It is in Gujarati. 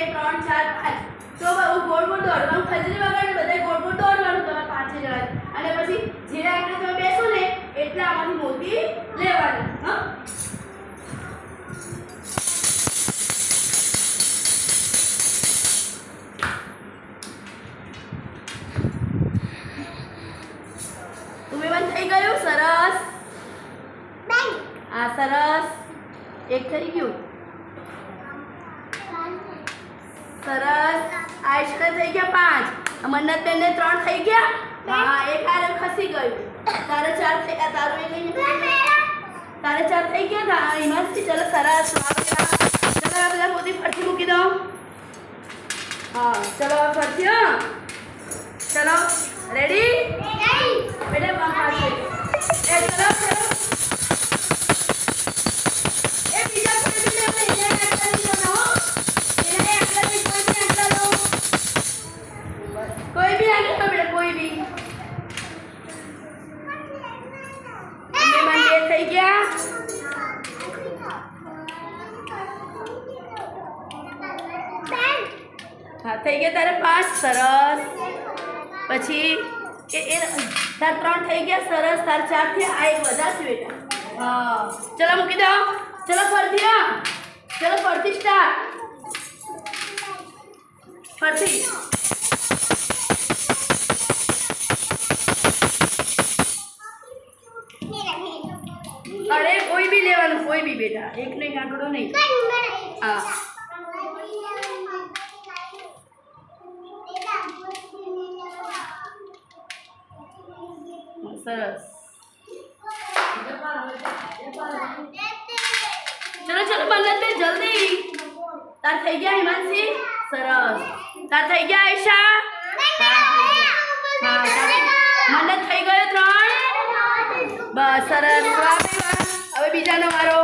3 4 5 તો બહુ ગોળ ગોળ દોડવાનું ખજરી વગાડે બધાય ગોળ ગોળ દોડવાનું તમે પાંચે જણા અને પછી જે આંગણે તમે બેસો ને એટલે આમાંથી મોતી લેવાની હા ઉમેવન થઈ ગયું સરસ આ સરસ એક થઈ ગયું સરસ આયશને થઈ ગયા 5 મન્નતબેન ને 3 થઈ ગયા હા એક આરે ખસી ગયું તારે 4 થઈ ગયા તારું એક તારે 4 થઈ ગયા ના હિમાંશી ચલો સરસ ચલો બધા મોતી ફરતી મૂકી દો હા ચલો ફરતી હા ચલો રેડી બેટા બાપા છે એ ચલો ચલો એ બીજા કોઈ બી આપણે એને આટલા લીધો ના હો એને આટલા લીધો ને આટલા લો કોઈ બી આટલા લો બેટા કોઈ બી અમે મને થઈ ગયા હા થઈ ગયા તારે 5 સરસ પછી એ તાર 3 થઈ ગયા સરસ તાર 4 થયા આ એક વધારશે બેટા હા ચલો મૂકી દો ચલો ફરતી હા ચલો ફરતી સ્ટાર્ટ ફરતી અરે કોઈ બી લેવાનું કોઈ બી બેટા એક નહીં આંકડો નહીં હા સરસ ચલો ચલો મન્નતબેન જલ્દી તાર થઈ ગયા હિમાંશી સરસ તાર થઈ ગયા આયશા હા મન્નત થઈ ગયો 3 બસ સરસ હવે બીજાનો વારો